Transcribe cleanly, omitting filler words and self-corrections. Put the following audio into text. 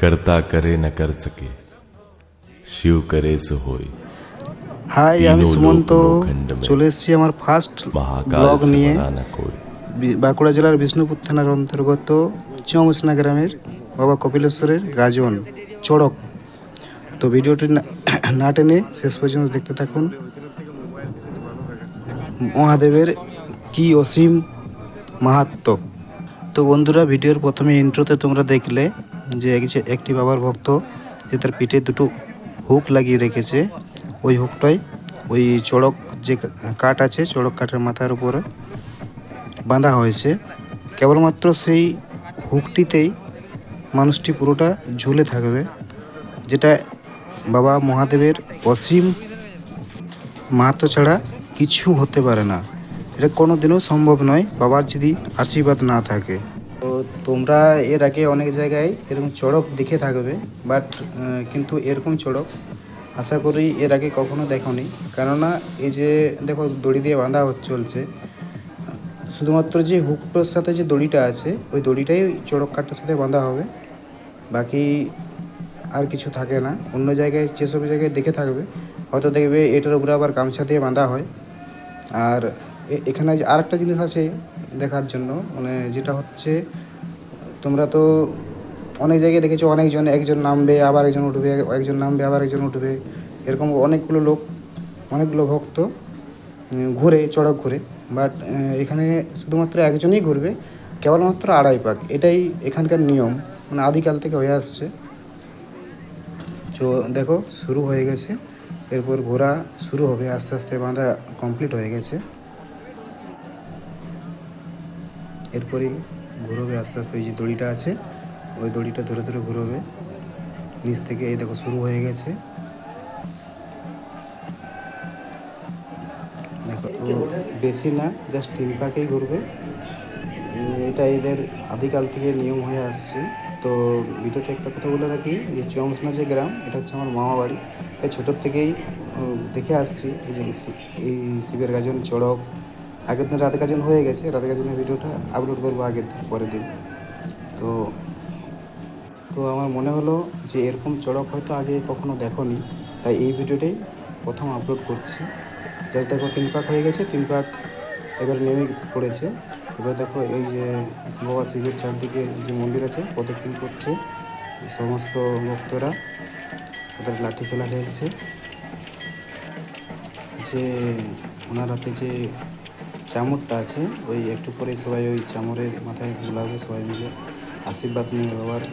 करता करे न कर सके, शिव करे सो होय। হাই, আমি तीनों সুমন্ত लोक लोखंड में চলে এসেছি আমার ফার্স্ট महाकाल ব্লগ से নিয়ে। बड़ा न कोई। বাঁকুড়া জেলার বিষ্ণুপুর থানার অন্তর্গত চৌমুসনা গ্রামের বাবা কপিলেশ্বরের গাজন চড়ক। তো ভিডিওটি না টেনে শেষ পর্যন্ত দেখতে থাকুন। মহাদেবের কি অসীম মাহাত্ম্য। তো বন্ধুরা, ভিডিওর প্রথমে ইন্ট্রোতে তোমরা দেখলে যে একটি বাবার ভক্ত যে তার পিঠে দুটো হুক লাগিয়ে রেখেছে। ওই হুকটাই ওই চড়ক যে কাঠ আছে, চড়ক কাঠের মাথার উপরে বাঁধা হয়েছে। কেবলমাত্র সেই হুকটিতেই মানুষটি পুরোটা ঝুলে থাকবে, যেটা বাবা মহাদেবের অসীম মাহাত্ম্য ছাড়া কিছু হতে পারে না। এটা কোনো দিনও সম্ভব নয় বাবার যদি আশীর্বাদ না থাকে। তো তোমরা এর আগে অনেক জায়গায় এরকম চড়ক দেখে থাকবে, বাট কিন্তু এরকম চড়ক আশা করি এর আগে কখনো দেখোনি। কেননা এই যে দেখো দড়ি দিয়ে বাঁধা চলছে, শুধুমাত্র যে হুকটার সাথে যে দড়িটা আছে ওই দড়িটাই চড়ক কাঠটার সাথে বাঁধা হবে, বাকি আর কিছু থাকে না। অন্য জায়গায় যেসব জায়গায় দেখে থাকবে হয়তো দেখবে এটার উপরে আবার গামছা দিয়ে বাঁধা হয়। আর এখানে আরেকটা জিনিস আছে দেখার জন্য, মানে যেটা হচ্ছে তোমরা তো অনেক জায়গায় দেখেছো, একজন নামবে আবার একজন উঠবে, একজন নামবে আবার একজন উঠবে, এরকম অনেকগুলো ভক্ত ঘুরে চড়ক ঘুরে। বাট এখানে শুধুমাত্র একজনই ঘুরবে, কেবলমাত্র আড়াই পাক। এটাই এখানকার নিয়ম, মানে আদিকাল থেকে হয়ে আসছে। তো দেখো শুরু হয়ে গেছে, এরপর ঘোরা শুরু হবে। আস্তে আস্তে বাঁধা কমপ্লিট হয়ে গেছে, এরপরেই ঘুরবে আস্তে আস্তে। ওই যে দড়িটা আছে ওই দড়িটা ধরে ধরে ঘুরবে নিচ থেকে। এই দেখো শুরু হয়ে গেছে। দেখো বেশি না, জাস্ট 3 পাকেই ঘুরবে। এটা এদের আদিকাল থেকে নিয়ম হয়ে আসছে। তো ভিডিওতে একটা কথা বলে রাখি, যে চৌমুসনা যে গ্রাম, এটা হচ্ছে আমার মামা বাড়ি। এটা ছোটোর থেকেই দেখে আসছি এই যে এই শিবের গাজন চড়ক। আগের দিন রাতে গাজন হয়ে গেছে, রাতে গাজনের ভিডিওটা আপলোড করবো পরের দিন। তো আমার মনে হলো যে এরকম চড়ক হয়তো আগে কখনো দেখোনি, তাই এই ভিডিওটাই প্রথম আপলোড করছি। জাস্ট দেখো 3 পাক হয়ে গেছে, 3 পাক এবার নেমে পড়েছে। এবার দেখো এই যে বাবা শিবের চারদিকে যে মন্দির আছে প্রদক্ষিণ করছে সমস্ত ভক্তরা, ওদের লাঠি খেলা খেলছে। যে ওনার হাতে যে চামড়টা আছে ওই একটু পরে সবাই ওই চামড়ের মাথায় বুলাবে, সবাই মিলে আশীর্বাদ নিয়ে বাবার